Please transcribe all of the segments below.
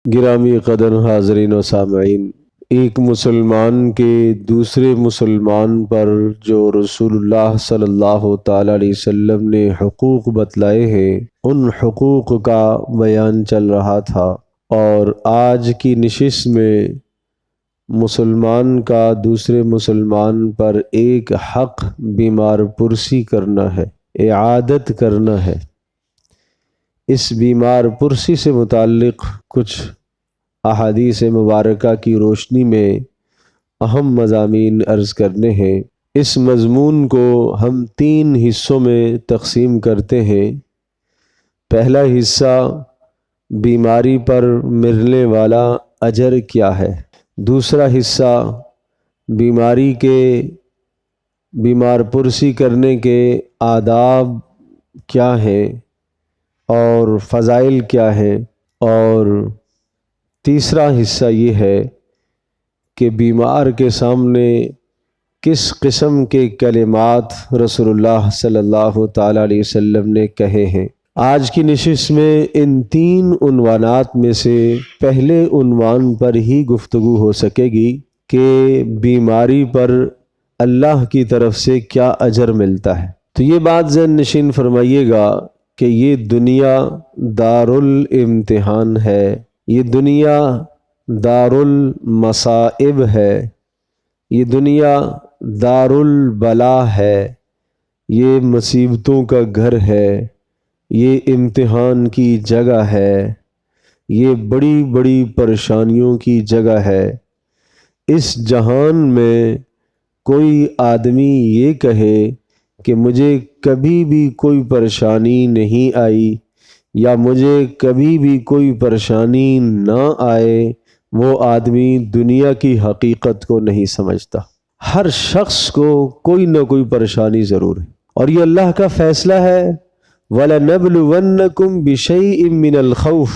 گرامی قدر حاضرین و سامعین، ایک مسلمان کے دوسرے مسلمان پر جو رسول اللہ صلی اللہ تعالی علیہ وسلم نے حقوق بتلائے ہیں، ان حقوق کا بیان چل رہا تھا، اور آج کی نشست میں مسلمان کا دوسرے مسلمان پر ایک حق بیمار پرسی کرنا ہے، اعادت کرنا ہے۔ اس بیمار پرسی سے متعلق کچھ احادیث مبارکہ کی روشنی میں اہم مضامین عرض کرنے ہیں۔ اس مضمون کو ہم 3 حصوں میں تقسیم کرتے ہیں۔ پہلا حصہ بیماری پر ملنے والا اجر کیا ہے، دوسرا حصہ بیماری کے بیمار پرسی کرنے کے آداب کیا ہیں اور فضائل کیا ہیں، اور تیسرا حصہ یہ ہے کہ بیمار کے سامنے کس قسم کے کلمات رسول اللہ صلی اللہ تعالی علیہ وسلم نے کہے ہیں۔ آج کی نشست میں ان 3 عنوانات میں سے پہلے عنوان پر ہی گفتگو ہو سکے گی کہ بیماری پر اللہ کی طرف سے کیا اجر ملتا ہے۔ تو یہ بات ذہن نشین فرمائیے گا کہ یہ دنیا دارالامتحان ہے، یہ دنیا دارالمصائب ہے، یہ دنیا دارالبلا ہے، یہ مصیبتوں کا گھر ہے، یہ امتحان کی جگہ ہے، یہ بڑی بڑی پریشانیوں کی جگہ ہے۔ اس جہان میں کوئی آدمی یہ کہے کہ مجھے کبھی بھی کوئی پریشانی نہیں آئی یا مجھے کبھی بھی کوئی پریشانی نہ آئے، وہ آدمی دنیا کی حقیقت کو نہیں سمجھتا۔ ہر شخص کو کوئی نہ کوئی پریشانی ضرور ہے، اور یہ اللہ کا فیصلہ ہے، وَلَنَبْلُوَنَّكُمْ بِشَيْءٍ مِّنَ الْخَوْفِ،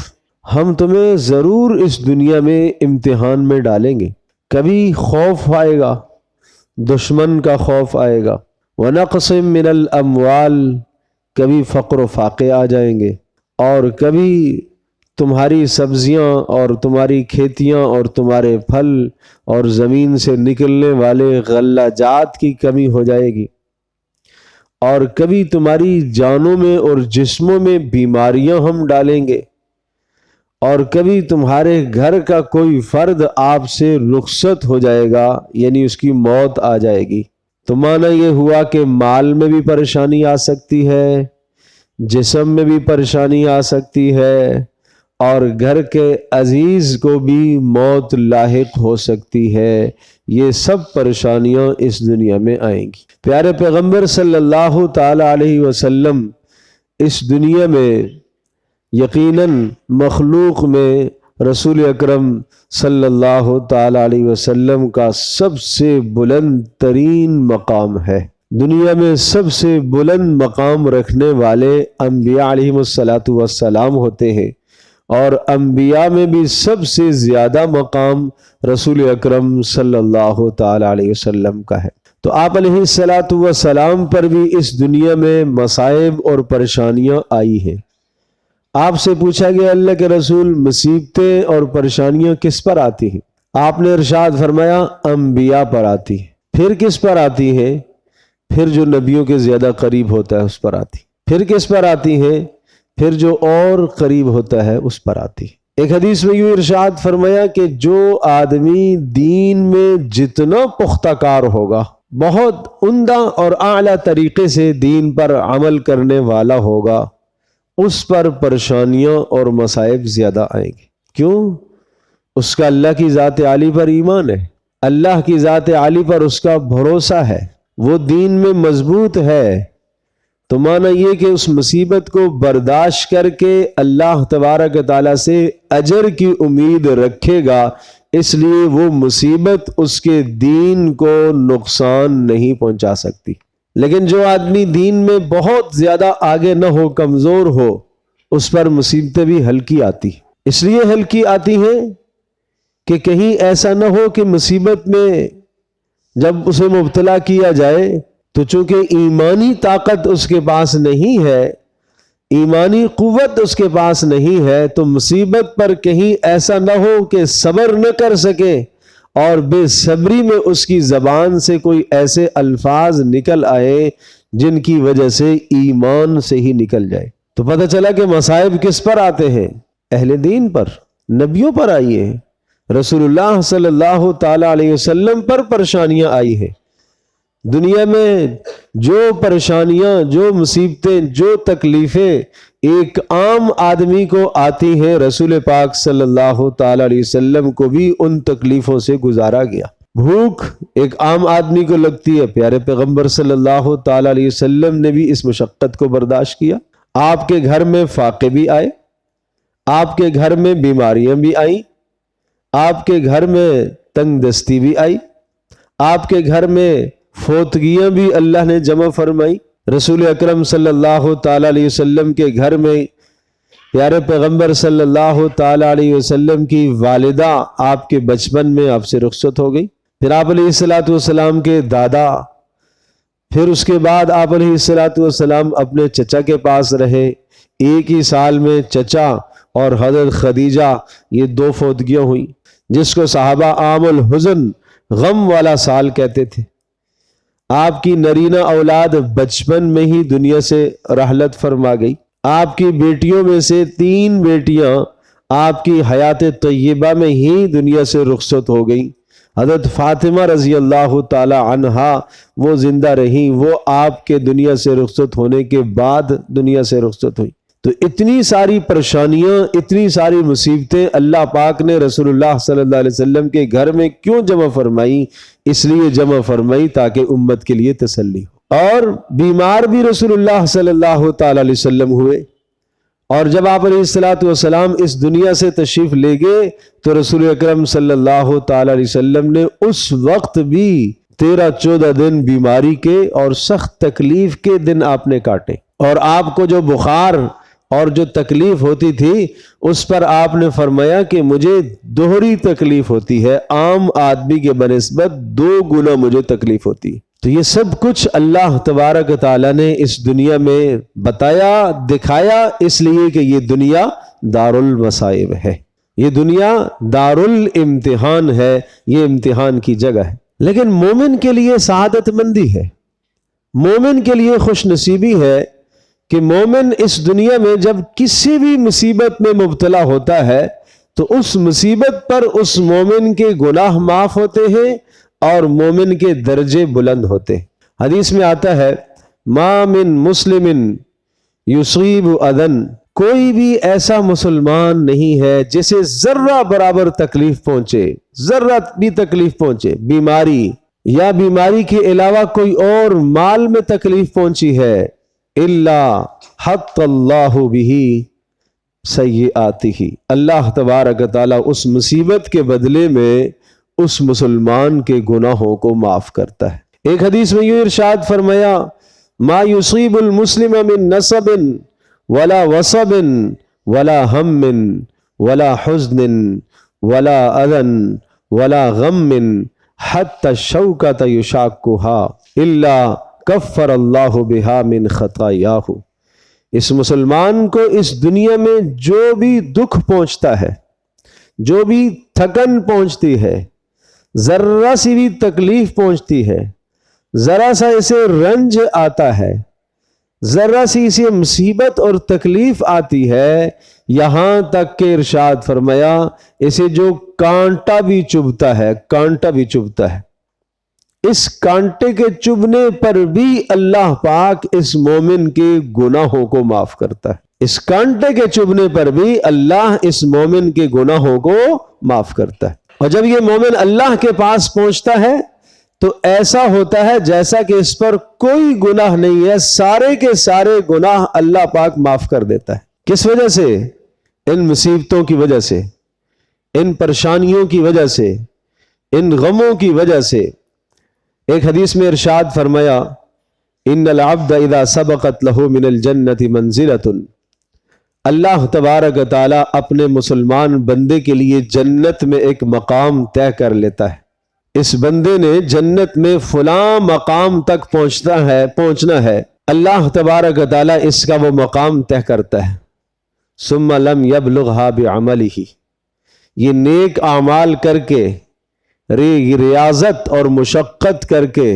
ہم تمہیں ضرور اس دنیا میں امتحان میں ڈالیں گے۔ کبھی خوف آئے گا، دشمن کا خوف آئے گا، وَنَقْصٍ مِّنَ الْأَمْوَالِ، کبھی فقر و فاقے آ جائیں گے، اور کبھی تمہاری سبزیاں اور تمہاری کھیتیاں اور تمہارے پھل اور زمین سے نکلنے والے غلہ جات کی کمی ہو جائے گی، اور کبھی تمہاری جانوں میں اور جسموں میں بیماریاں ہم ڈالیں گے، اور کبھی تمہارے گھر کا کوئی فرد آپ سے رخصت ہو جائے گا، یعنی اس کی موت آ جائے گی۔ تو معنی یہ ہوا کہ مال میں بھی پریشانی آ سکتی ہے، جسم میں بھی پریشانی آ سکتی ہے، اور گھر کے عزیز کو بھی موت لاحق ہو سکتی ہے۔ یہ سب پریشانیاں اس دنیا میں آئیں گی۔ پیارے پیغمبر صلی اللہ تعالی علیہ وسلم اس دنیا میں یقیناً مخلوق میں رسول اکرم صلی اللہ تعالی علیہ وسلم کا سب سے بلند ترین مقام ہے۔ دنیا میں سب سے بلند مقام رکھنے والے انبیاء علیہم السلام ہوتے ہیں، اور انبیاء میں بھی سب سے زیادہ مقام رسول اکرم صلی اللہ تعالی علیہ وسلم کا ہے۔ تو آپ علیہ السلام پر بھی اس دنیا میں مصائب اور پریشانیاں آئی ہیں۔ آپ سے پوچھا گیا اللہ کے رسول، مصیبتیں اور پریشانیاں کس پر آتی ہیں؟ آپ نے ارشاد فرمایا انبیاء پر آتی ہیں۔ پھر کس پر آتی ہیں؟ پھر جو نبیوں کے زیادہ قریب ہوتا ہے اس پر آتی۔ پھر کس پر آتی ہیں؟ پھر جو اور قریب ہوتا ہے اس پر آتی۔ ایک حدیث میں یوں ارشاد فرمایا کہ جو آدمی دین میں جتنا پختہ کار ہوگا، بہت عمدہ اور اعلیٰ طریقے سے دین پر عمل کرنے والا ہوگا، اس پر پریشانیاں اور مصائب زیادہ آئیں گے۔ کیوں؟ اس کا اللہ کی ذات عالی پر ایمان ہے، اللہ کی ذات عالی پر اس کا بھروسہ ہے، وہ دین میں مضبوط ہے۔ تو معنی یہ کہ اس مصیبت کو برداشت کر کے اللہ تبارک تعالیٰ سے اجر کی امید رکھے گا، اس لیے وہ مصیبت اس کے دین کو نقصان نہیں پہنچا سکتی۔ لیکن جو آدمی دین میں بہت زیادہ آگے نہ ہو، کمزور ہو، اس پر مصیبتیں بھی ہلکی آتی، اس لیے ہلکی آتی ہیں کہ کہیں ایسا نہ ہو کہ مصیبت میں جب اسے مبتلا کیا جائے تو چونکہ ایمانی طاقت اس کے پاس نہیں ہے، ایمانی قوت اس کے پاس نہیں ہے تو مصیبت پر کہیں ایسا نہ ہو کہ صبر نہ کر سکے اور بے صبری میں اس کی زبان سے کوئی ایسے الفاظ نکل آئے جن کی وجہ سے ایمان سے ہی نکل جائے۔ تو پتہ چلا کہ مصائب کس پر آتے ہیں؟ اہل دین پر، نبیوں پر آئی ہیں، رسول اللہ صلی اللہ تعالی علیہ وسلم پر پریشانیاں آئی ہیں۔ دنیا میں جو پریشانیاں، جو مصیبتیں، جو تکلیفیں ایک عام آدمی کو آتی ہیں، رسول پاک صلی اللہ تعالی علیہ وسلم کو بھی ان تکلیفوں سے گزارا گیا۔ بھوک ایک عام آدمی کو لگتی ہے، پیارے پیغمبر صلی اللہ تعالی علیہ وسلم نے بھی اس مشقت کو برداشت کیا۔ آپ کے گھر میں فاقے بھی آئے، آپ کے گھر میں بیماریاں بھی آئیں، آپ کے گھر میں تنگ دستی بھی آئی، آپ کے گھر میں فوتگیاں بھی اللہ نے جمع فرمائی۔ رسول اکرم صلی اللہ تعالی علیہ وسلم کے گھر میں پیارے پیغمبر صلی اللہ تعالی علیہ وسلم کی والدہ آپ کے بچپن میں آپ سے رخصت ہو گئی، پھر آپ علیہ الصلوۃ والسلام کے دادا، پھر اس کے بعد آپ علیہ الصلوۃ والسلام اپنے چچا کے پاس رہے۔ ایک ہی سال میں چچا اور حضرت خدیجہ یہ دو فوتگیاں ہوئیں، جس کو صحابہ عام الحزن، غم والا سال کہتے تھے۔ آپ کی نرینہ اولاد بچپن میں ہی دنیا سے رحلت فرما گئی۔ آپ کی بیٹیوں میں سے 3 بیٹیاں آپ کی حیات طیبہ میں ہی دنیا سے رخصت ہو گئیں۔ حضرت فاطمہ رضی اللہ تعالی عنہا وہ زندہ رہیں، وہ آپ کے دنیا سے رخصت ہونے کے بعد دنیا سے رخصت ہوئی۔ تو اتنی ساری پریشانیاں، اتنی ساری مصیبتیں اللہ پاک نے رسول اللہ صلی اللہ علیہ وسلم کے گھر میں کیوں جمع فرمائی؟ اس لیے جمع فرمائی تاکہ امت کے لیے تسلی ہو۔ اور بیمار بھی رسول اللہ صلی اللہ تعالی علیہ وسلم ہوئے، اور جب آپ علیہ الصلوۃ والسلام اس دنیا سے تشریف لے گئے تو رسول اکرم صلی اللہ تعالی علیہ وسلم نے اس وقت بھی 13-14 دن بیماری کے اور سخت تکلیف کے دن آپ نے کاٹے، اور آپ کو جو بخار اور جو تکلیف ہوتی تھی اس پر آپ نے فرمایا کہ مجھے دوہری تکلیف ہوتی ہے، عام آدمی کے بنسبت 2 گنا مجھے تکلیف ہوتی ہے۔ تو یہ سب کچھ اللہ تبارک تعالیٰ نے اس دنیا میں بتایا، دکھایا، اس لیے کہ یہ دنیا دار المصائب ہے، یہ دنیا دار الامتحان ہے، یہ امتحان کی جگہ ہے۔ لیکن مومن کے لیے سعادت مندی ہے، مومن کے لیے خوش نصیبی ہے کہ مومن اس دنیا میں جب کسی بھی مصیبت میں مبتلا ہوتا ہے تو اس مصیبت پر اس مومن کے گناہ معاف ہوتے ہیں اور مومن کے درجے بلند ہوتے ہیں۔ حدیث میں آتا ہے ما من مسلم یصیب اذن، کوئی بھی ایسا مسلمان نہیں ہے جسے ذرہ برابر تکلیف پہنچے، ذرہ بھی تکلیف پہنچے، بیماری یا بیماری کے علاوہ کوئی اور مال میں تکلیف پہنچی ہے، الا حط اللہ بہ سیئاتہ، اللہ تبارک تعالیٰ اس مصیبت کے بدلے میں اس مسلمان کے گناہوں کو معاف کرتا ہے۔ ایک حدیث میں یوں ارشاد فرمایا ما یصیب المسلم من نصب ولا وصب ولا ہم ولا حزن ولا اذن ولا غم حتی الشوکۃ یشاکھها الا کفر اللہ بہا من خطایاہ۔ اس مسلمان کو اس دنیا میں جو بھی دکھ پہنچتا ہے، جو بھی تھکن پہنچتی ہے، ذرہ سی بھی تکلیف پہنچتی ہے، ذرا سا اسے رنج آتا ہے، ذرا سی اسے مصیبت اور تکلیف آتی ہے، یہاں تک کہ ارشاد فرمایا اسے جو کانٹا بھی چبھتا ہے، کانٹا بھی چبھتا ہے، اس کانٹے کے چبھنے پر بھی اللہ پاک اس مومن کے گناہوں کو معاف کرتا ہے، اس کانٹے کے چبھنے پر بھی اللہ اس مومن کے گناہوں کو معاف کرتا ہے۔ اور جب یہ مومن اللہ کے پاس پہنچتا ہے تو ایسا ہوتا ہے جیسا کہ اس پر کوئی گناہ نہیں ہے، سارے کے سارے گناہ اللہ پاک معاف کر دیتا ہے۔ کس وجہ سے؟ ان مصیبتوں کی وجہ سے، ان پریشانیوں کی وجہ سے، ان غموں کی وجہ سے۔ ایک حدیث میں ارشاد فرمایا ان العبد اذا سبقت له من الجنة منزلۃ، اللہ تبارک تعالیٰ اپنے مسلمان بندے کے لیے جنت میں ایک مقام طے کر لیتا ہے، اس بندے نے جنت میں فلاں مقام تک پہنچنا ہے، اللہ تبارک و تعالیٰ اس کا وہ مقام طے کرتا ہے، ثم لم یبلغھا بعملہ، یہ نیک اعمال کر کے، ریاضت اور مشقت کر کے،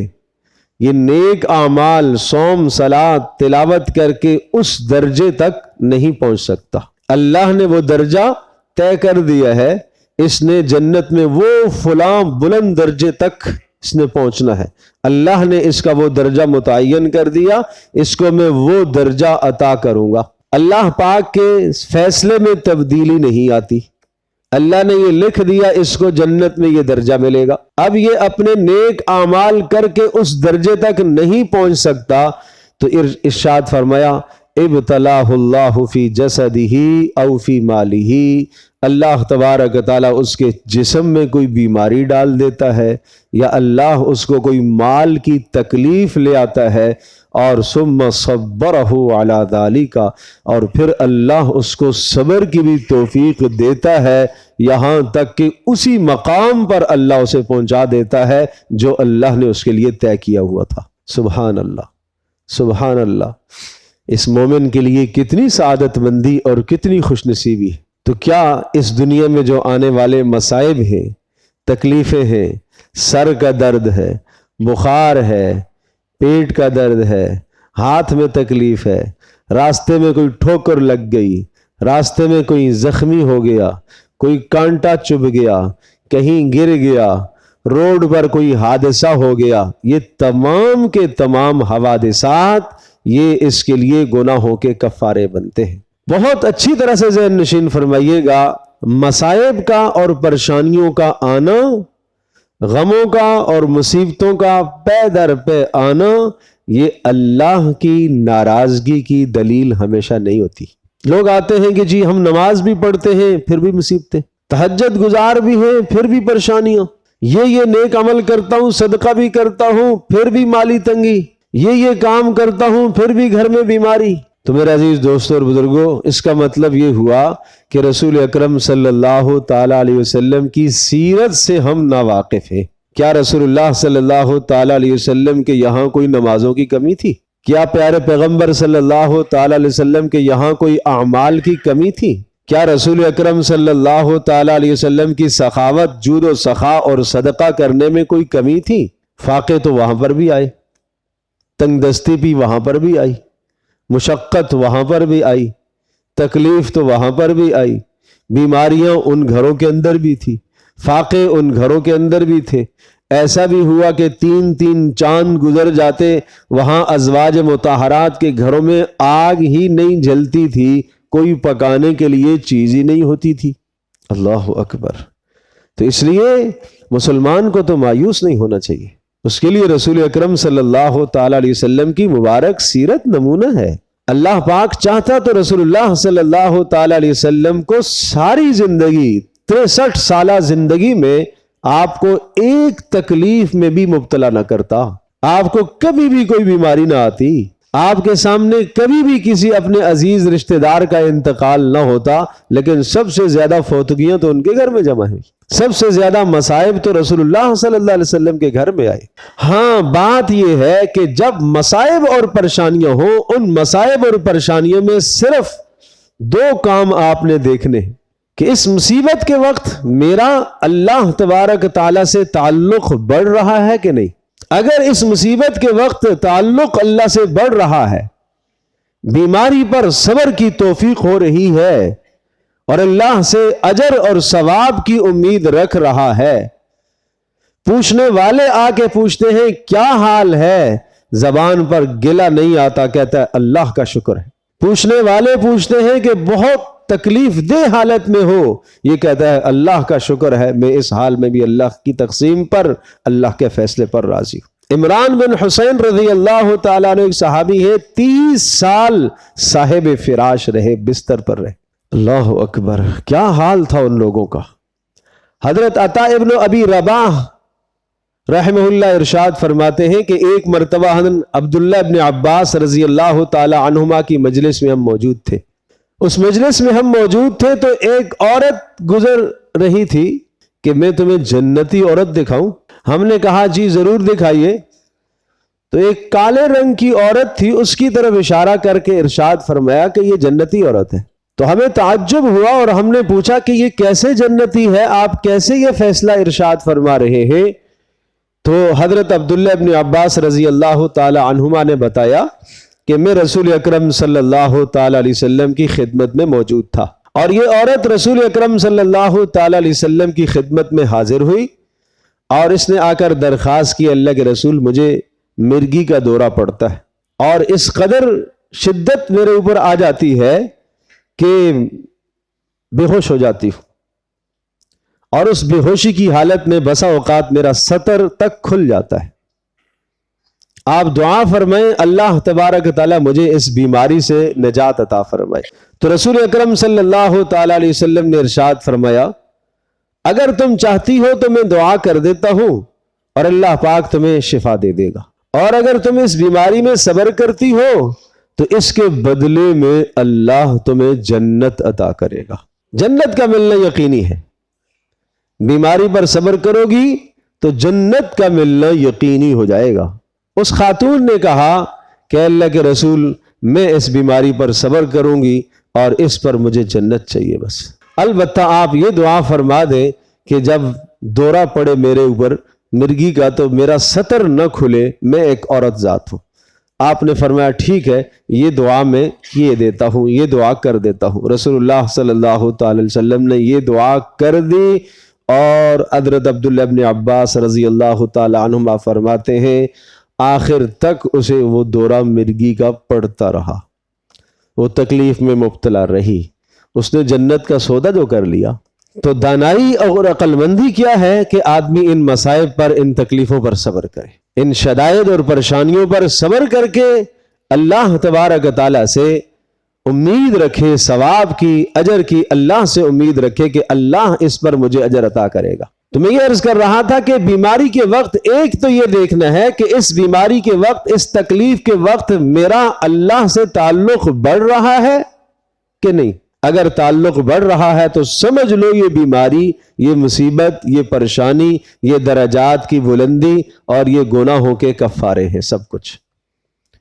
یہ نیک اعمال صوم صلاۃ تلاوت کر کے اس درجے تک نہیں پہنچ سکتا۔ اللہ نے وہ درجہ طے کر دیا ہے، اس نے جنت میں وہ فلاں بلند درجے تک اس نے پہنچنا ہے، اللہ نے اس کا وہ درجہ متعین کر دیا، اس کو میں وہ درجہ عطا کروں گا۔ اللہ پاک کے فیصلے میں تبدیلی نہیں آتی، اللہ نے یہ لکھ دیا اس کو جنت میں یہ درجہ ملے گا۔ اب یہ اپنے نیک اعمال کر کے اس درجے تک نہیں پہنچ سکتا، تو ارشاد فرمایا ابتلاہ اللہ فی جسدہ او فی مالہ، اللہ تبارک تعالیٰ اس کے جسم میں کوئی بیماری ڈال دیتا ہے، یا اللہ اس کو کوئی مال کی تکلیف لے آتا ہے، اور ثم صبرہ علی ذالک، اور پھر اللہ اس کو صبر کی بھی توفیق دیتا ہے، یہاں تک کہ اسی مقام پر اللہ اسے پہنچا دیتا ہے جو اللہ نے اس کے لیے طے کیا ہوا تھا۔ سبحان اللہ، سبحان اللہ۔ اس مومن کے لیے کتنی سعادت مندی اور کتنی خوش نصیبی ہے۔ تو کیا اس دنیا میں جو آنے والے مصائب ہیں، تکلیفیں ہیں، سر کا درد ہے، بخار ہے، پیٹ کا درد ہے، ہاتھ میں تکلیف ہے، راستے میں کوئی ٹھوکر لگ گئی، راستے میں کوئی زخمی ہو گیا، کوئی کانٹا چبھ گیا، کہیں گر گیا، روڈ پر کوئی حادثہ ہو گیا، یہ تمام کے تمام حوادثات یہ اس کے لیے گناہوں کے کفارے بنتے ہیں۔ بہت اچھی طرح سے ذہن نشین فرمائیے گا، مصائب کا اور پریشانیوں کا آنا، غموں کا اور مصیبتوں کا پے در پہ آنا، یہ اللہ کی ناراضگی کی دلیل ہمیشہ نہیں ہوتی۔ لوگ آتے ہیں کہ جی ہم نماز بھی پڑھتے ہیں پھر بھی مصیبتیں، تہجد گزار بھی ہیں پھر بھی پریشانیاں، یہ نیک عمل کرتا ہوں، صدقہ بھی کرتا ہوں پھر بھی مالی تنگی، یہ کام کرتا ہوں پھر بھی گھر میں بیماری۔ تو میرے عزیز دوستوں اور بزرگوں، اس کا مطلب یہ ہوا کہ رسول اکرم صلی اللہ تعالی علیہ وسلم کی سیرت سے ہم ناواقف ہیں۔ کیا رسول اللہ صلی اللہ تعالی علیہ وسلم کے یہاں کوئی نمازوں کی کمی تھی؟ کیا پیارے پیغمبر صلی اللہ تعالی علیہ وسلم کے یہاں کوئی اعمال کی کمی تھی؟ کیا رسول اکرم صلی اللہ تعالی علیہ وسلم کی سخاوت، جود و سخا اور صدقہ کرنے میں کوئی کمی تھی؟ فاقے تو وہاں پر بھی آئے، تنگ دستی بھی وہاں پر بھی آئی، مشقت وہاں پر بھی آئی، تکلیف تو وہاں پر بھی آئی، بیماریاں ان گھروں کے اندر بھی تھی، فاقے ان گھروں کے اندر بھی تھے۔ ایسا بھی ہوا کہ 3 چاند گزر جاتے، وہاں ازواج مطہرات کے گھروں میں آگ ہی نہیں جلتی تھی، کوئی پکانے کے لیے چیز ہی نہیں ہوتی تھی۔ اللہ اکبر۔ تو اس لیے مسلمان کو تو مایوس نہیں ہونا چاہیے، اس کے لیے رسول اکرم صلی اللہ تعالی علیہ وسلم کی مبارک سیرت نمونہ ہے۔ اللہ پاک چاہتا تو رسول اللہ صلی اللہ تعالی علیہ وسلم کو ساری زندگی 63 سالہ زندگی میں آپ کو ایک تکلیف میں بھی مبتلا نہ کرتا، آپ کو کبھی بھی کوئی بیماری نہ آتی، آپ کے سامنے کبھی بھی کسی اپنے عزیز رشتہ دار کا انتقال نہ ہوتا، لیکن سب سے زیادہ فوتگیاں تو ان کے گھر میں جمع ہیں، سب سے زیادہ مصائب تو رسول اللہ صلی اللہ علیہ وسلم کے گھر میں آئے۔ ہاں، بات یہ ہے کہ جب مصائب اور پریشانیاں ہوں، ان مصائب اور پریشانیوں میں صرف 2 کام آپ نے دیکھنے ہیں کہ اس مصیبت کے وقت میرا اللہ تبارک تعالیٰ سے تعلق بڑھ رہا ہے کہ نہیں۔ اگر اس مصیبت کے وقت تعلق اللہ سے بڑھ رہا ہے، بیماری پر صبر کی توفیق ہو رہی ہے، اور اللہ سے اجر اور ثواب کی امید رکھ رہا ہے، پوچھنے والے آ کے پوچھتے ہیں کیا حال ہے، زبان پر گلہ نہیں آتا، کہتا ہے اللہ کا شکر ہے۔ پوچھنے والے پوچھتے ہیں کہ بہت تکلیف دہ حالت میں ہو، یہ کہتا ہے اللہ کا شکر ہے، میں اس حال میں بھی اللہ کی تقسیم پر، اللہ کے فیصلے پر راضی ہوں۔ عمران بن حسین رضی اللہ تعالیٰ عنہ ایک صحابی ہے، 30 سال صاحب فراش رہے، بستر پر رہے۔ اللہ اکبر، کیا حال تھا ان لوگوں کا۔ حضرت عطا ابن ابی رباح رحمہ اللہ ارشاد فرماتے ہیں کہ ایک مرتبہ حضرت عبداللہ ابن عباس رضی اللہ تعالی عنہما کی مجلس میں ہم موجود تھے۔ اس مجلس میں ہم موجود تھے تو ایک عورت گزر رہی تھی کہ میں تمہیں جنتی عورت دکھاؤں؟ ہم نے کہا جی ضرور دکھائیے۔ تو ایک کالے رنگ کی عورت تھی، اس کی طرف اشارہ کر کے ارشاد فرمایا کہ یہ جنتی عورت ہے۔ تو ہمیں تعجب ہوا اور ہم نے پوچھا کہ یہ کیسے جنتی ہے، آپ کیسے یہ فیصلہ ارشاد فرما رہے ہیں؟ تو حضرت عبداللہ ابن عباس رضی اللہ تعالی عنہما نے بتایا کہ میں رسول اکرم صلی اللہ تعالی علیہ وسلم کی خدمت میں موجود تھا، اور یہ عورت رسول اکرم صلی اللہ تعالی علیہ وسلم کی خدمت میں حاضر ہوئی اور اس نے آ کر درخواست کی، اللہ کے رسول مجھے مرگی کا دورہ پڑتا ہے اور اس قدر شدت میرے اوپر آ جاتی ہے کہ بے ہوش ہو جاتی ہوں، اور اس بے ہوشی کی حالت میں بسا اوقات میرا سطر تک کھل جاتا ہے، آپ دعا فرمائیں اللہ تبارک تعالیٰ مجھے اس بیماری سے نجات عطا فرمائے۔ تو رسول اکرم صلی اللہ تعالی علیہ وسلم نے ارشاد فرمایا اگر تم چاہتی ہو تو میں دعا کر دیتا ہوں اور اللہ پاک تمہیں شفا دے دے گا، اور اگر تم اس بیماری میں صبر کرتی ہو تو اس کے بدلے میں اللہ تمہیں جنت عطا کرے گا۔ جنت کا ملنا یقینی ہے، بیماری پر صبر کرو گی تو جنت کا ملنا یقینی ہو جائے گا۔ اس خاتون نے کہا کہ اللہ کے رسول میں اس بیماری پر صبر کروں گی اور اس پر مجھے جنت چاہیے بس، البتہ آپ یہ دعا فرما دیں کہ جب دورہ پڑے میرے اوپر مرگی کا تو میرا سطر نہ کھلے، میں ایک عورت ذات ہوں۔ آپ نے فرمایا ٹھیک ہے، یہ دعا میں کیے دیتا ہوں، یہ دعا کر دیتا ہوں۔ رسول اللہ صلی اللہ تعالی علیہ وسلم نے یہ دعا کر دی، اور حضرت عبداللہ ابن عباس رضی اللہ تعالی عنہما فرماتے ہیں آخر تک اسے وہ دورہ مرگی کا پڑتا رہا، وہ تکلیف میں مبتلا رہی، اس نے جنت کا سودا جو کر لیا۔ تو دانائی اور عقل مندی کیا ہے کہ آدمی ان مصائب پر، ان تکلیفوں پر صبر کرے، ان شدائد اور پریشانیوں پر صبر کر کے اللہ تبارک تعالیٰ سے امید رکھے، ثواب کی، اجر کی، اللہ سے امید رکھے کہ اللہ اس پر مجھے اجر عطا کرے گا۔ تو میں یہ عرض کر رہا تھا کہ بیماری کے وقت ایک تو یہ دیکھنا ہے کہ اس بیماری کے وقت، اس تکلیف کے وقت میرا اللہ سے تعلق بڑھ رہا ہے کہ نہیں۔ اگر تعلق بڑھ رہا ہے تو سمجھ لو یہ بیماری، یہ مصیبت، یہ پریشانی، یہ درجات کی بلندی اور یہ گناہوں کے کفارے ہیں، سب کچھ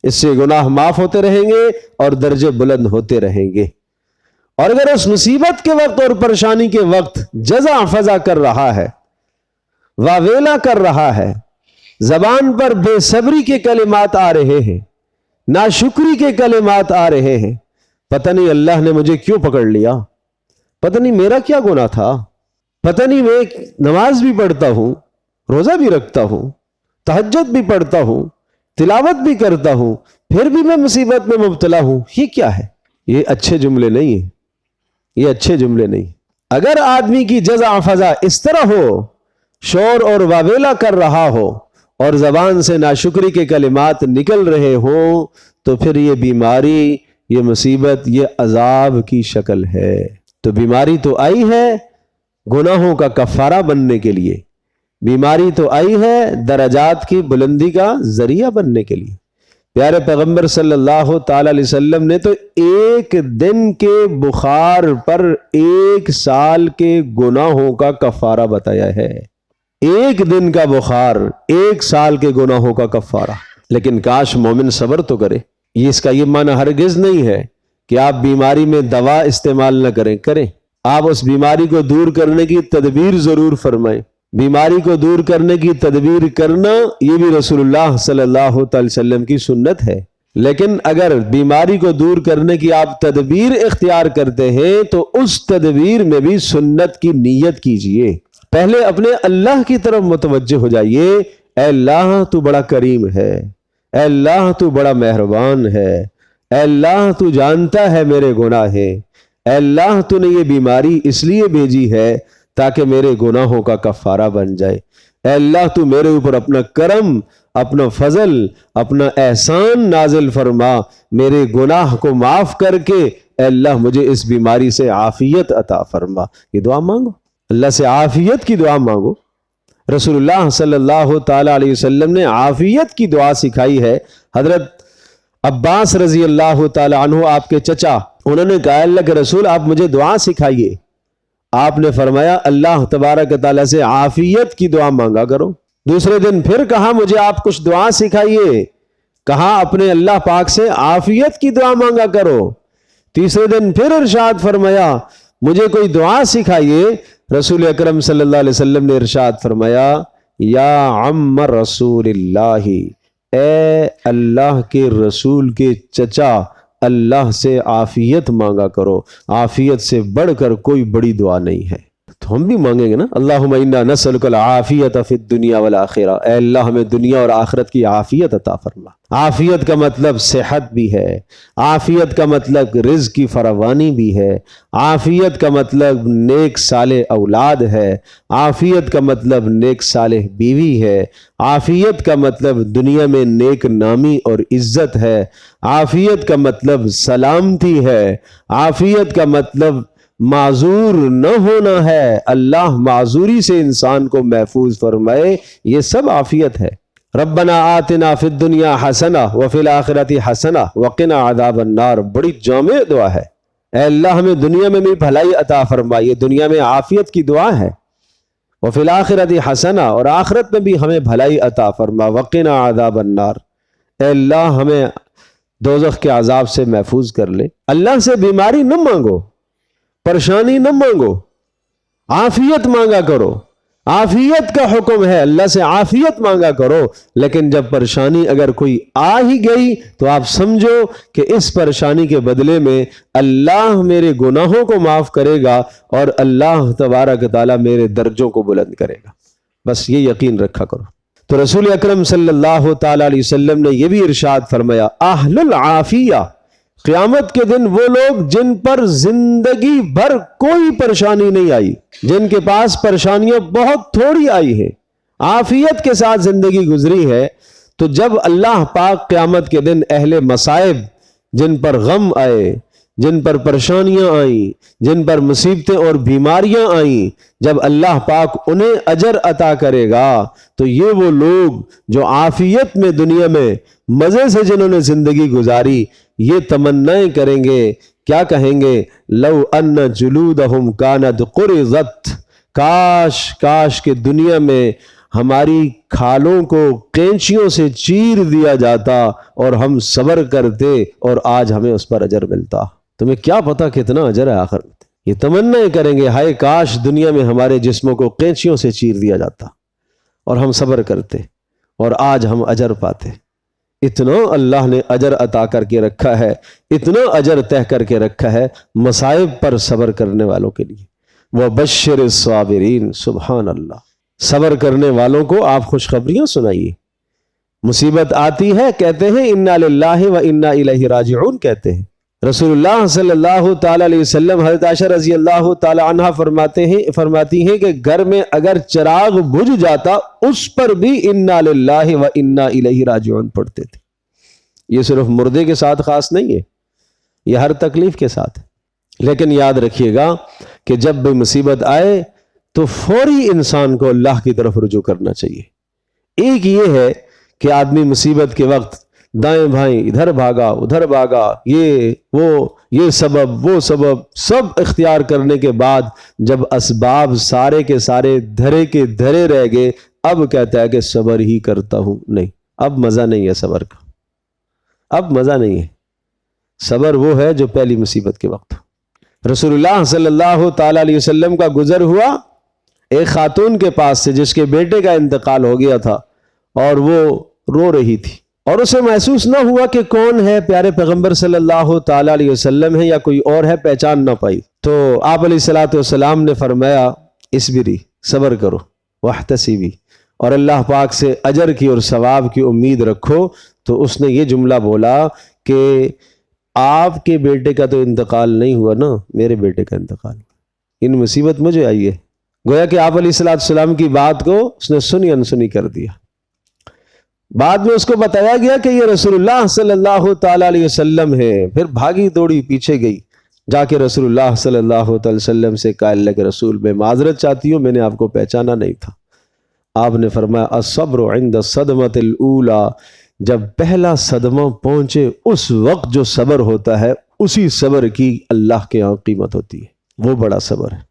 اس سے گناہ معاف ہوتے رہیں گے اور درجے بلند ہوتے رہیں گے۔ اور اگر اس مصیبت کے وقت اور پریشانی کے وقت جزع فضا کر رہا ہے، واویلا کر رہا ہے، زبان پر بے صبری کے کلمات آ رہے ہیں، ناشکری کے کلمات آ رہے ہیں، پتہ نہیں اللہ نے مجھے کیوں پکڑ لیا، پتہ نہیں میرا کیا گناہ تھا، پتہ نہیں میں نماز بھی پڑھتا ہوں، روزہ بھی رکھتا ہوں، تہجد بھی پڑھتا ہوں، تلاوت بھی کرتا ہوں، پھر بھی میں مصیبت میں مبتلا ہوں، یہ کیا ہے؟ یہ اچھے جملے نہیں ہیں، یہ اچھے جملے نہیں۔ اگر آدمی کی جزع فضا اس طرح ہو، شور اور واویلا کر رہا ہو اور زبان سے ناشکری کے کلمات نکل رہے ہوں تو پھر یہ بیماری، یہ مصیبت، یہ عذاب کی شکل ہے۔ تو بیماری تو آئی ہے گناہوں کا کفارہ بننے کے لیے، بیماری تو آئی ہے درجات کی بلندی کا ذریعہ بننے کے لیے۔ پیارے پیغمبر صلی اللہ تعالی علیہ وسلم نے تو ایک دن کے بخار پر 1 سال کے گناہوں کا کفارہ بتایا ہے۔ ایک دن کا بخار 1 سال کے گناہوں کا کفارہ۔ لیکن کاش مومن صبر تو کرے۔ یہ اس کا یہ معنی ہرگز نہیں ہے کہ آپ بیماری میں دوا استعمال نہ کریں، آپ اس بیماری کو دور کرنے کی تدبیر ضرور فرمائیں۔ بیماری کو دور کرنے کی تدبیر کرنا یہ بھی رسول اللہ صلی اللہ تعالی وسلم کی سنت ہے۔ لیکن اگر بیماری کو دور کرنے کی آپ تدبیر اختیار کرتے ہیں تو اس تدبیر میں بھی سنت کی نیت کیجئے۔ پہلے اپنے اللہ کی طرف متوجہ ہو جائیے، اے اللہ تو بڑا کریم ہے، اے اللہ تو بڑا مہربان ہے، اے اللہ تو جانتا ہے میرے گناہ ہیں، اے اللہ تو نے یہ بیماری اس لیے بھیجی ہے تاکہ میرے گناہوں کا کفارہ بن جائے، اے اللہ تو میرے اوپر اپنا کرم، اپنا فضل، اپنا احسان نازل فرما، میرے گناہ کو معاف کر کے اے اللہ مجھے اس بیماری سے عافیت عطا فرما۔ یہ دعا مانگو، اللہ سے عافیت کی دعا مانگو۔ رسول اللہ صلی اللہ تعالی علیہ وسلم نے عافیت کی دعا سکھائی ہے۔ حضرت عباس رضی اللہ تعالی عنہ آپ کے چچا، انہوں نے کہا اللہ کے رسول آپ مجھے دعا سکھائیے۔ آپ نے فرمایا اللہ تبارک تعالیٰ سے عافیت کی دعا مانگا کرو۔ دوسرے دن پھر کہا مجھے آپ کچھ دعا سکھائیے۔ کہا اپنے اللہ پاک سے عافیت کی دعا مانگا کرو۔ تیسرے دن پھر ارشاد فرمایا مجھے کوئی دعا سکھائیے۔ رسول اکرم صلی اللہ علیہ وسلم نے ارشاد فرمایا یا عم رسول اللہ، اے اللہ کے رسول کے چچا، اللہ سے عافیت مانگا کرو، عافیت سے بڑھ کر کوئی بڑی دعا نہیں ہے۔ تو ہم بھی مانگیں گے نا، اللہم انا نسألک العافیت فی الدنیا والآخرہ، اے اللہ ہمیں دنیا اور آخرت کی عافیت عطا فرما۔ عافیت کا مطلب صحت بھی ہے، عافیت کا مطلب رزق کی فراوانی بھی ہے، عافیت کا مطلب نیک صالح اولاد ہے، عافیت کا مطلب نیک صالح بیوی ہے، عافیت کا مطلب دنیا میں نیک نامی اور عزت ہے، عافیت کا مطلب سلامتی ہے، عافیت کا مطلب معذور نہ ہونا ہے، اللہ معذوری سے انسان کو محفوظ فرمائے، یہ سب عافیت ہے۔ ربنا آتنا فی الدنیا حسنہ وفی الآخرۃ حسنہ وقنا عذاب النار، بڑی جامع دعا ہے۔ اے اللہ ہمیں دنیا میں بھی بھلائی عطا فرما، یہ دنیا میں عافیت کی دعا ہے۔ وفی الآخرۃ حسنہ، اور آخرت میں بھی ہمیں بھلائی عطا فرما، وقنا عذاب النار، اے اللہ ہمیں دوزخ کے عذاب سے محفوظ کر لے۔ اللہ سے بیماری نہ مانگو، پریشانی نہ مانگو، عافیت مانگا کرو۔ عافیت کا حکم ہے، اللہ سے عافیت مانگا کرو، لیکن جب پریشانی اگر کوئی آ ہی گئی تو آپ سمجھو کہ اس پریشانی کے بدلے میں اللہ میرے گناہوں کو معاف کرے گا اور اللہ تبارک تعالیٰ میرے درجوں کو بلند کرے گا، بس یہ یقین رکھا کرو۔ تو رسول اکرم صلی اللہ تعالیٰ علیہ وسلم نے یہ بھی ارشاد فرمایا اہل العافیہ، قیامت کے دن وہ لوگ جن پر زندگی بھر کوئی پریشانی نہیں آئی، جن کے پاس پریشانیاں بہت تھوڑی آئی ہیں، عافیت کے ساتھ زندگی گزری ہے، تو جب اللہ پاک قیامت کے دن اہل مصائب، جن پر غم آئے، جن پر پریشانیاں آئیں، جن پر مصیبتیں اور بیماریاں آئیں، جب اللہ پاک انہیں اجر عطا کرے گا تو یہ وہ لوگ جو عافیت میں دنیا میں مزے سے جنہوں نے زندگی گزاری، یہ تمنائیں کریں گے، کیا کہیں گے؟ لو ان جلودہم کانت قرزت، کاش کہ دنیا میں ہماری کھالوں کو قینچیوں سے چیر دیا جاتا اور ہم صبر کرتے اور آج ہمیں اس پر اجر ملتا۔ تمہیں کیا پتا کتنا اجر ہے آخر میں؟ یہ تمنائیں کریں گے ہائے کاش دنیا میں ہمارے جسموں کو قینچیوں سے چیر دیا جاتا اور ہم صبر کرتے اور آج ہم اجر پاتے۔ اتنا اللہ نے اجر عطا کر کے رکھا ہے، اتنا اجر طے کر کے رکھا ہے مصائب پر صبر کرنے والوں کے لیے۔ وَبَشِّرِ الصَّابِرِينَ، سبحان اللہ، صبر کرنے والوں کو آپ خوشخبریاں سنائیے۔ مصیبت آتی ہے کہتے ہیں اِنَّا لِلَّهِ وَإِنَّا إِلَيْهِ راجعون کہتے ہیں۔ رسول اللہ صلی اللہ تعالیٰ علیہ وسلم، حضرت عائشہ رضی اللہ تعالیٰ عنہ فرماتی ہیں کہ گھر میں اگر چراغ بجھ جاتا اس پر بھی اِنَّا لِلَّهِ وَإِنَّا إِلَيْهِ راجعون پڑھتے تھے۔ یہ صرف مردے کے ساتھ خاص نہیں ہے، یہ ہر تکلیف کے ساتھ ہے۔ لیکن یاد رکھیے گا کہ جب بھی مصیبت آئے تو فوری انسان کو اللہ کی طرف رجوع کرنا چاہیے۔ ایک یہ ہے کہ آدمی مصیبت کے وقت دائیں بھائیں ادھر بھاگا ادھر بھاگا، یہ سبب وہ سبب سب اختیار کرنے کے بعد جب اسباب سارے کے سارے دھرے کے دھرے رہ گئے، اب کہتا ہے کہ صبر ہی کرتا ہوں۔ نہیں، اب مزہ نہیں ہے صبر کا، اب مزہ نہیں ہے۔ صبر وہ ہے جو پہلی مصیبت کے وقت ہو۔ رسول اللہ صلی اللہ تعالیٰ علیہ وسلم کا گزر ہوا ایک خاتون کے پاس سے جس کے بیٹے کا انتقال ہو گیا تھا اور وہ رو رہی تھی، اور اسے محسوس نہ ہوا کہ کون ہے، پیارے پیغمبر صلی اللہ تعالیٰ علیہ وسلم ہے یا کوئی اور ہے، پہچان نہ پائی۔ تو آپ علیہ الصلوۃ والسلام نے فرمایا اصبری، صبر کرو، واحتسبی، اور اللہ پاک سے اجر کی اور ثواب کی امید رکھو۔ تو اس نے یہ جملہ بولا کہ آپ کے بیٹے کا تو انتقال نہیں ہوا نا، میرے بیٹے کا انتقال ہوا، ان مصیبت مجھے آئی ہے۔ گویا کہ آپ علیہ الصلوۃ والسلام کی بات کو اس نے سنی انسنی کر دیا۔ بعد میں اس کو بتایا گیا کہ یہ رسول اللہ صلی اللہ تعالیٰ علیہ وسلم ہے، پھر بھاگی دوڑی پیچھے گئی، جا کے رسول اللہ صلی اللہ تعالیٰ وسلم سے کہا اللہ کے رسول میں معذرت چاہتی ہوں، میں نے آپ کو پہچانا نہیں تھا۔ آپ نے فرمایا الصبر عند الصدمۃ الاولی، جب پہلا صدمہ پہنچے اس وقت جو صبر ہوتا ہے اسی صبر کی اللہ کے یہاں قیمت ہوتی ہے، وہ بڑا صبر ہے۔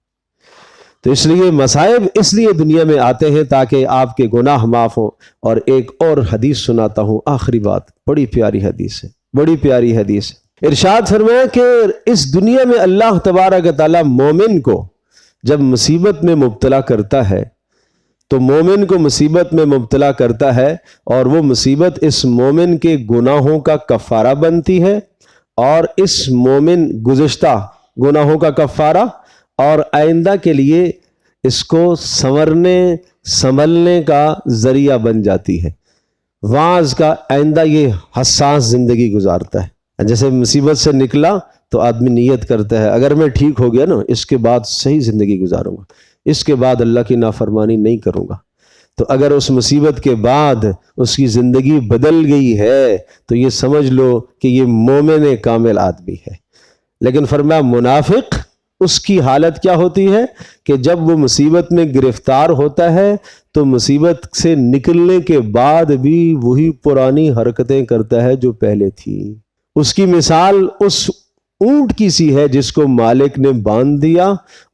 تو اس لیے مصائب اس لیے دنیا میں آتے ہیں تاکہ آپ کے گناہ معاف ہوں۔ اور ایک اور حدیث سناتا ہوں، آخری بات، بڑی پیاری حدیث ہے، بڑی پیاری حدیث ہے۔ ارشاد فرمایا کہ اس دنیا میں اللہ تبارک تعالیٰ مومن کو جب مصیبت میں مبتلا کرتا ہے تو مومن کو مصیبت میں مبتلا کرتا ہے، اور وہ مصیبت اس مومن کے گناہوں کا کفارہ بنتی ہے، اور اس مومن گزشتہ گناہوں کا کفارہ اور آئندہ کے لیے اس کو سنورنے سنبھلنے کا ذریعہ بن جاتی ہے۔ واعظ کا آئندہ یہ حساس زندگی گزارتا ہے۔ جیسے مصیبت سے نکلا تو آدمی نیت کرتا ہے اگر میں ٹھیک ہو گیا نا، اس کے بعد صحیح زندگی گزاروں گا، اس کے بعد اللہ کی نافرمانی نہیں کروں گا۔ تو اگر اس مصیبت کے بعد اس کی زندگی بدل گئی ہے تو یہ سمجھ لو کہ یہ مومن کامل آدمی ہے۔ لیکن فرمایا منافق، اس کی حالت کیا ہوتی ہے کہ جب وہ مصیبت میں گرفتار ہوتا ہے تو مصیبت سے نکلنے کے بعد بھی وہی پرانی حرکتیں کرتا ہے جو پہلے تھی۔ اس کی مثال اس اونٹ کی سی ہے جس کو مالک نے باندھ دیا،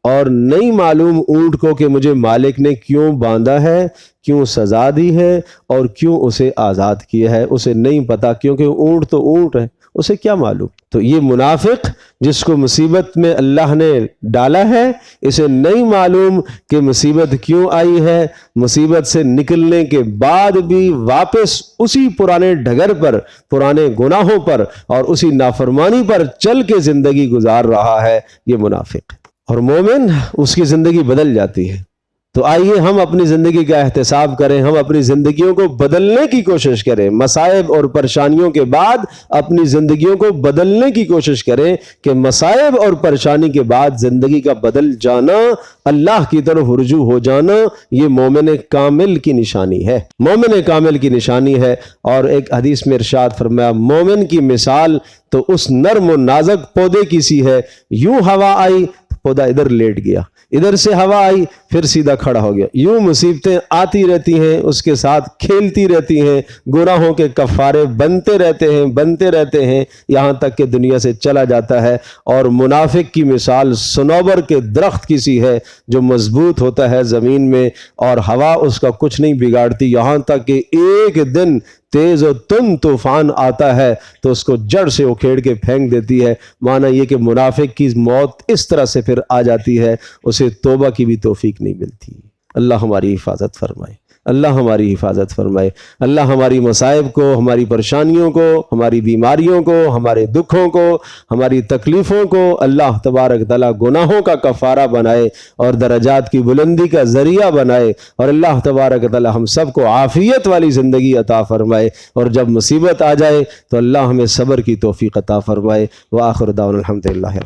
اور نہیں معلوم اونٹ کو کہ مجھے مالک نے کیوں باندھا ہے، کیوں سزا دی ہے، اور کیوں اسے آزاد کیا ہے، اسے نہیں پتا، کیونکہ اونٹ تو اونٹ ہے، اسے کیا معلوم۔ تو یہ منافق جس کو مصیبت میں اللہ نے ڈالا ہے، اسے نہیں معلوم کہ مصیبت کیوں آئی ہے، مصیبت سے نکلنے کے بعد بھی واپس اسی پرانے ڈگر پر، پرانے گناہوں پر اور اسی نافرمانی پر چل کے زندگی گزار رہا ہے، یہ منافق ہے۔ اور مومن، اس کی زندگی بدل جاتی ہے۔ تو آئیے ہم اپنی زندگی کا احتساب کریں، ہم اپنی زندگیوں کو بدلنے کی کوشش کریں، مصائب اور پریشانیوں کے بعد اپنی زندگیوں کو بدلنے کی کوشش کریں کہ مصائب اور پریشانی کے بعد زندگی کا بدل جانا، اللہ کی طرف رجوع ہو جانا، یہ مومن کامل کی نشانی ہے، مومن کامل کی نشانی ہے۔ اور ایک حدیث میں ارشاد فرمایا مومن کی مثال تو اس نرم و نازک پودے کی سی ہے، یوں ہوا آئی پودا ادھر لیٹ گیا، ادھر سے ہوا آئی پھر سیدھا کھڑا ہو گیا، یوں مصیبتیں آتی رہتی ہیں، اس کے ساتھ کھیلتی رہتی ہیں، گناہوں کے کفارے بنتے رہتے ہیں یہاں تک کہ دنیا سے چلا جاتا ہے۔ اور منافق کی مثال صنوبر کے درخت کی سی ہے جو مضبوط ہوتا ہے زمین میں، اور ہوا اس کا کچھ نہیں بگاڑتی، یہاں تک کہ ایک دن تیز و تند طوفان آتا ہے تو اس کو جڑ سے اکھیڑ کے پھینک دیتی ہے۔ معنی یہ کہ منافق کی موت اس طرح سے پھر آ جاتی ہے، اسے توبہ کی بھی توفیق نہیں ملتی۔ اللہ ہماری حفاظت فرمائے، اللہ ہماری حفاظت فرمائے، اللہ ہماری مصائب کو، ہماری پریشانیوں کو، ہماری بیماریوں کو، ہمارے دکھوں کو، ہماری تکلیفوں کو اللہ تبارک تعالیٰ گناہوں کا کفارہ بنائے اور درجات کی بلندی کا ذریعہ بنائے، اور اللہ تبارک تعالیٰ ہم سب کو عافیت والی زندگی عطا فرمائے، اور جب مصیبت آ جائے تو اللہ ہمیں صبر کی توفیق عطا فرمائے۔ وآخر دعوانا الحمدللہ۔